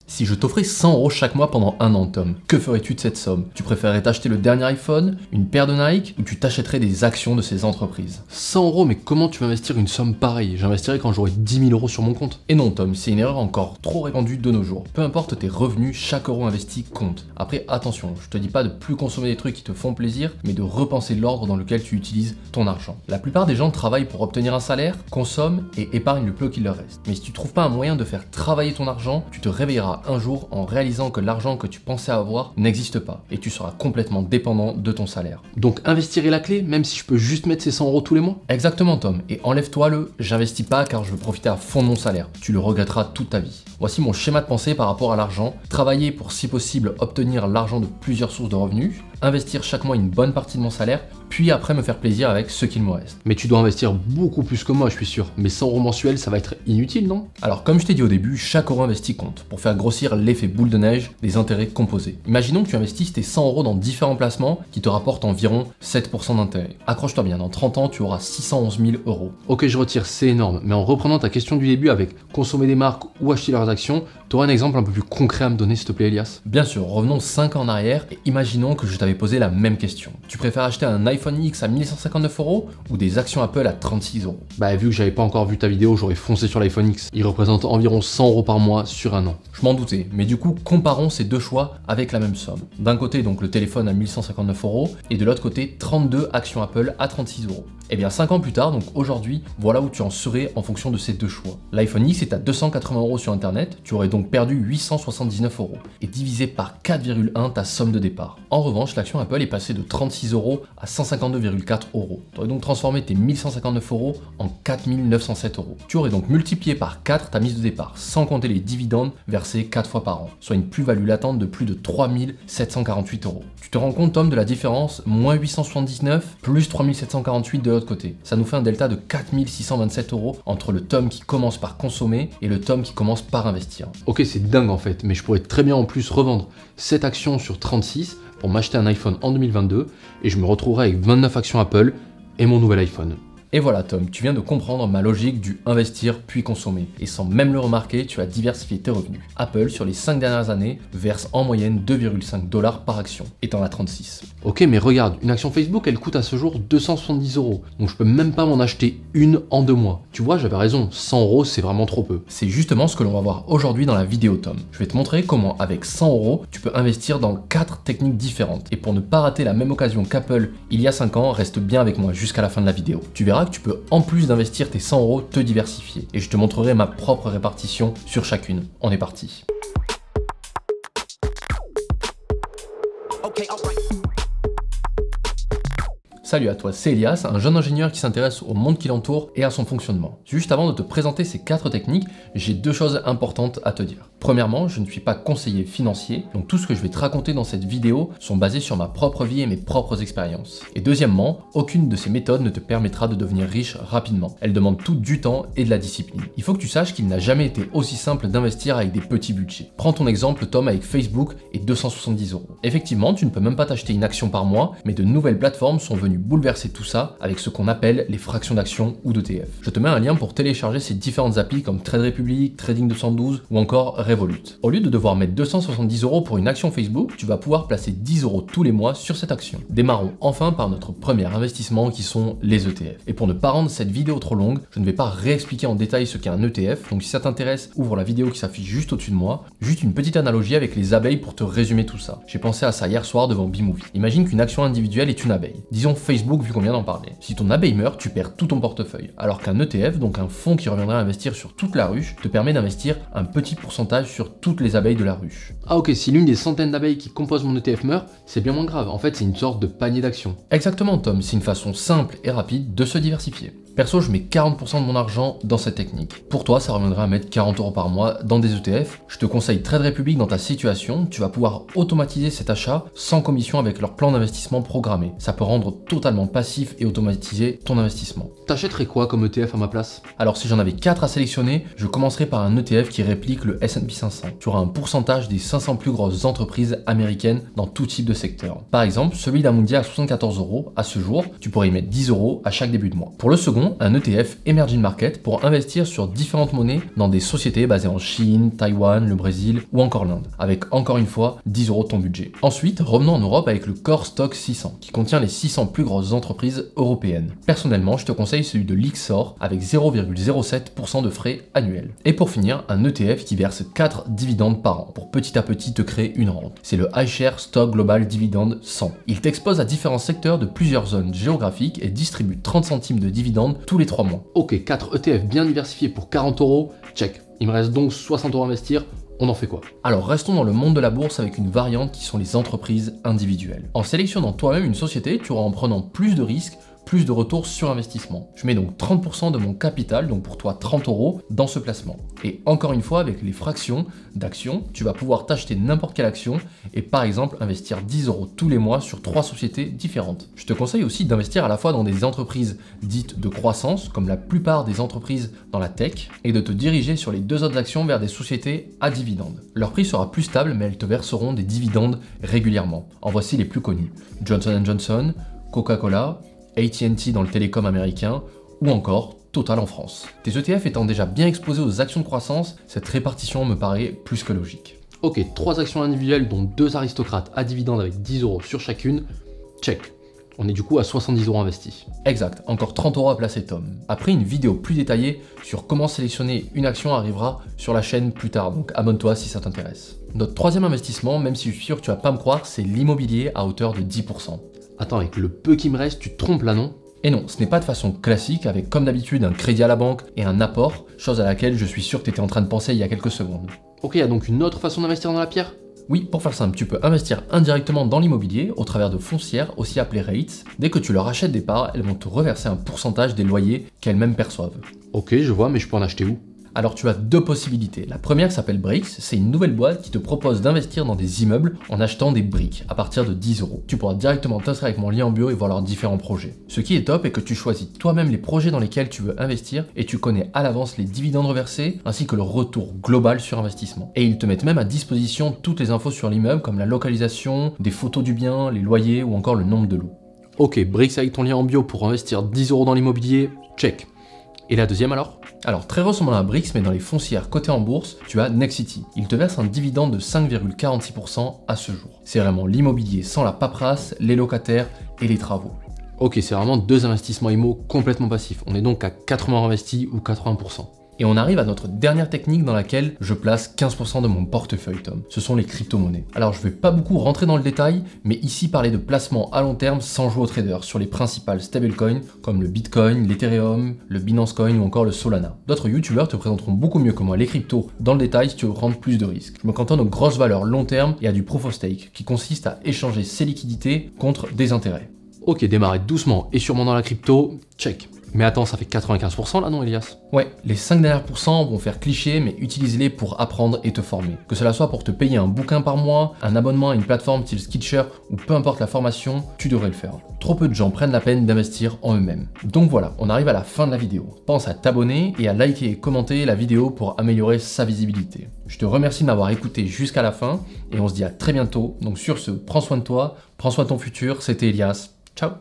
Si je t'offrais 100 € chaque mois pendant un an, Tom, que ferais-tu de cette somme? Tu préférerais t'acheter le dernier iPhone, une paire de Nike, ou tu t'achèterais des actions de ces entreprises? 100 €, mais comment tu vas investir une somme pareille? J'investirais quand j'aurai 10 000 € sur mon compte. Et non, Tom, c'est une erreur encore trop répandue de nos jours. Peu importe tes revenus, chaque euro investi compte. Après, attention, je te dis pas de plus consommer des trucs qui te font plaisir, mais de repenser l'ordre dans lequel tu utilises ton argent. La plupart des gens travaillent pour obtenir un salaire, consomment et épargnent le peu qu'il leur reste. Mais si tu trouves pas un moyen de faire travailler ton argent, tu te réveilleras un jour en réalisant que l'argent que tu pensais avoir n'existe pas et tu seras complètement dépendant de ton salaire. Donc investir est la clé, même si je peux juste mettre ces 100 € tous les mois? Exactement, Tom, et enlève-toi le « j'investis pas car je veux profiter à fond de mon salaire ». Tu le regretteras toute ta vie. Voici mon schéma de pensée par rapport à l'argent. Travailler pour si possible obtenir l'argent de plusieurs sources de revenus, investir chaque mois une bonne partie de mon salaire, puis après me faire plaisir avec ce qu'il me reste. Mais tu dois investir beaucoup plus que moi, je suis sûr. Mais 100 € mensuels, ça va être inutile, non? Alors comme je t'ai dit au début, chaque euro investi compte pour faire grossir l'effet boule de neige des intérêts composés. Imaginons que tu investisses tes 100 € dans différents placements qui te rapportent environ 7% d'intérêt. Accroche-toi bien, dans 30 ans, tu auras 611 000 €. Ok, je retire, c'est énorme. Mais en reprenant ta question du début avec consommer des marques ou acheter leurs actions, tu auras un exemple un peu plus concret à me donner, s'il te plaît, Elias? Bien sûr, revenons 5 ans en arrière et imaginons que je t'avais posé la même question. Tu préfères acheter un iPhone X à 1159 € ou des actions Apple à 36 €? Bah vu que j'avais pas encore vu ta vidéo, j'aurais foncé sur l'iPhone X. Il représente environ 100 € par mois sur un an. Je m'en doutais, mais du coup, comparons ces deux choix avec la même somme. D'un côté, donc le téléphone à 1159 € et de l'autre côté, 32 actions Apple à 36 €. Et bien 5 ans plus tard, donc aujourd'hui, voilà où tu en serais en fonction de ces deux choix. L'iPhone X est à 280 € sur internet, tu aurais donc perdu 879 € et divisé par 4,1 ta somme de départ. En revanche, l'action Apple est passée de 36 € à 152,4 €. Tu aurais donc transformé tes 1159 € en 4907 €. Tu aurais donc multiplié par 4 ta mise de départ, sans compter les dividendes versés 4 fois par an, soit une plus-value latente de plus de 3748 €. Tu te rends compte, Tom, de la différence? Moins 879 plus 3748 de l'autre côté. Ça nous fait un delta de 4627 € entre le Tom qui commence par consommer et le Tom qui commence par investir. Ok, c'est dingue en fait, mais je pourrais très bien en plus revendre cette action sur 36 pour m'acheter un iPhone en 2022 et je me retrouverai avec 29 actions Apple et mon nouvel iPhone. Et voilà Tom, tu viens de comprendre ma logique du investir puis consommer. Et sans même le remarquer, tu as diversifié tes revenus. Apple, sur les 5 dernières années, verse en moyenne 2,5 $ par action, et t'en as 36. Ok, mais regarde, une action Facebook, elle coûte à ce jour 270 €. Donc je peux même pas m'en acheter une en 2 mois. Tu vois, j'avais raison, 100 € c'est vraiment trop peu. C'est justement ce que l'on va voir aujourd'hui dans la vidéo, Tom. Je vais te montrer comment, avec 100 €, tu peux investir dans 4 techniques différentes. Et pour ne pas rater la même occasion qu'Apple il y a 5 ans, reste bien avec moi jusqu'à la fin de la vidéo. Tu verras que tu peux, en plus d'investir tes 100 €, te diversifier. Et je te montrerai ma propre répartition sur chacune. On est parti. Salut à toi, c'est Elias, un jeune ingénieur qui s'intéresse au monde qui l'entoure et à son fonctionnement. Juste avant de te présenter ces 4 techniques, j'ai 2 choses importantes à te dire. Premièrement, je ne suis pas conseiller financier, donc tout ce que je vais te raconter dans cette vidéo sont basés sur ma propre vie et mes propres expériences. Et deuxièmement, aucune de ces méthodes ne te permettra de devenir riche rapidement. Elles demandent tout du temps et de la discipline. Il faut que tu saches qu'il n'a jamais été aussi simple d'investir avec des petits budgets. Prends ton exemple, Tom, avec Facebook et 270 €. Effectivement, tu ne peux même pas t'acheter une action par mois, mais de nouvelles plateformes sont venues bouleverser tout ça avec ce qu'on appelle les fractions d'actions ou d'ETF. Je te mets un lien pour télécharger ces différentes applis comme Trade Republic, Trading 212 ou encore Revolut. Au lieu de devoir mettre 270 € pour une action Facebook, tu vas pouvoir placer 10 € tous les mois sur cette action. Démarrons enfin par notre premier investissement qui sont les ETF. Et pour ne pas rendre cette vidéo trop longue, je ne vais pas réexpliquer en détail ce qu'est un ETF, donc si ça t'intéresse, ouvre la vidéo qui s'affiche juste au-dessus de moi. Juste une petite analogie avec les abeilles pour te résumer tout ça. J'ai pensé à ça hier soir devant B-Movie. Imagine qu'une action individuelle est une abeille. Disons Facebook vu qu'on vient d'en parler. Si ton abeille meurt, tu perds tout ton portefeuille. Alors qu'un ETF, donc un fonds qui reviendrait à investir sur toute la ruche, te permet d'investir un petit pourcentage sur toutes les abeilles de la ruche. Ah ok, si l'une des centaines d'abeilles qui composent mon ETF meurt, c'est bien moins grave. En fait, c'est une sorte de panier d'actions. Exactement, Tom, c'est une façon simple et rapide de se diversifier. Perso, je mets 40% de mon argent dans cette technique. Pour toi, ça reviendrait à mettre 40 € par mois dans des ETF. Je te conseille Trade Republic dans ta situation. Tu vas pouvoir automatiser cet achat sans commission avec leur plan d'investissement programmé. Ça peut rendre totalement passif et automatiser ton investissement. T'achèterais quoi comme ETF à ma place? Alors si j'en avais 4 à sélectionner, je commencerai par un ETF qui réplique le S&P 500. Tu auras un pourcentage des 500 plus grosses entreprises américaines dans tout type de secteur. Par exemple, celui d'Amundi à 74 € à ce jour, tu pourrais y mettre 10 € à chaque début de mois. Pour le second, Sinon, un ETF Emerging Market pour investir sur différentes monnaies dans des sociétés basées en Chine, Taïwan, le Brésil ou encore l'Inde, avec encore une fois 10 € de ton budget. Ensuite, revenons en Europe avec le Core Stock 600, qui contient les 600 plus grosses entreprises européennes. Personnellement, je te conseille celui de Lyxor avec 0,07% de frais annuels. Et pour finir, un ETF qui verse 4 dividendes par an, pour petit à petit te créer une rente. C'est le iShares Stock Global Dividend 100. Il t'expose à différents secteurs de plusieurs zones géographiques et distribue 30 centimes de dividendes tous les 3 mois. Ok, 4 ETF bien diversifiés pour 40 €, check. Il me reste donc 60 € à investir, on en fait quoi? Alors restons dans le monde de la bourse avec une variante qui sont les entreprises individuelles. En sélectionnant toi-même une société, tu auras en prenant plus de risques, plus de retours sur investissement. Je mets donc 30% de mon capital, donc pour toi 30 € dans ce placement. Et encore une fois, avec les fractions d'actions, tu vas pouvoir t'acheter n'importe quelle action et par exemple investir 10 € tous les mois sur 3 sociétés différentes. Je te conseille aussi d'investir à la fois dans des entreprises dites de croissance, comme la plupart des entreprises dans la tech, et de te diriger sur les 2 autres actions vers des sociétés à dividendes. Leur prix sera plus stable, mais elles te verseront des dividendes régulièrement. En voici les plus connus: Johnson & Johnson, Coca-Cola, AT&T dans le télécom américain ou encore Total en France. Tes ETF étant déjà bien exposés aux actions de croissance, cette répartition me paraît plus que logique. Ok, 3 actions individuelles dont 2 aristocrates à dividendes avec 10 € sur chacune, check. On est du coup à 70 € investis. Exact, encore 30 € à placer Tom. Après, une vidéo plus détaillée sur comment sélectionner une action arrivera sur la chaîne plus tard, donc abonne-toi si ça t'intéresse. Notre troisième investissement, même si je suis sûr que tu vas pas me croire, c'est l'immobilier à hauteur de 10%. Attends, avec le peu qui me reste, tu te trompes là, non? Et non, ce n'est pas de façon classique avec comme d'habitude un crédit à la banque et un apport, chose à laquelle je suis sûr que tu étais en train de penser il y a quelques secondes. Ok, il y a donc une autre façon d'investir dans la pierre? Oui, pour faire simple, tu peux investir indirectement dans l'immobilier au travers de foncières, aussi appelées REITs. Dès que tu leur achètes des parts, elles vont te reverser un pourcentage des loyers qu'elles-mêmes perçoivent. Ok, je vois, mais je peux en acheter où? Alors tu as 2 possibilités. La première s'appelle Brix, c'est une nouvelle boîte qui te propose d'investir dans des immeubles en achetant des briques à partir de 10 €. Tu pourras directement t'inscrire avec mon lien en bio et voir leurs différents projets. Ce qui est top est que tu choisis toi-même les projets dans lesquels tu veux investir et tu connais à l'avance les dividendes reversés ainsi que le retour global sur investissement. Et ils te mettent même à disposition toutes les infos sur l'immeuble comme la localisation, des photos du bien, les loyers ou encore le nombre de lots. Ok, Brix avec ton lien en bio pour investir 10 € dans l'immobilier, check. Et la deuxième alors? Alors très ressemblant à Brix mais dans les foncières cotées en bourse, tu as Nexity. Il te verse un dividende de 5,46% à ce jour. C'est vraiment l'immobilier sans la paperasse, les locataires et les travaux. Ok, c'est vraiment 2 investissements IMO complètement passifs. On est donc à 80 € investis ou 80%. Et on arrive à notre dernière technique dans laquelle je place 15% de mon portefeuille, Tom. Ce sont les crypto-monnaies. Alors je vais pas beaucoup rentrer dans le détail, mais ici parler de placement à long terme sans jouer au trader sur les principales stablecoins comme le Bitcoin, l'Ethereum, le Binance Coin ou encore le Solana. D'autres youtubeurs te présenteront beaucoup mieux que moi les cryptos dans le détail si tu veux prendre plus de risques. Je me cantonne aux grosses valeurs long terme et à du proof of stake qui consiste à échanger ses liquidités contre des intérêts. Ok, démarrer doucement et sûrement dans la crypto, check. Mais attends, ça fait 95% là non Elias? Ouais, les 5 derniers pourcents vont faire cliché, mais utilise-les pour apprendre et te former. Que cela soit pour te payer un bouquin par mois, un abonnement à une plateforme style Skillshare ou peu importe la formation, tu devrais le faire. Trop peu de gens prennent la peine d'investir en eux-mêmes. Donc voilà, on arrive à la fin de la vidéo. Pense à t'abonner et à liker et commenter la vidéo pour améliorer sa visibilité. Je te remercie de m'avoir écouté jusqu'à la fin et on se dit à très bientôt. Donc sur ce, prends soin de toi, prends soin de ton futur, c'était Elias. Ciao!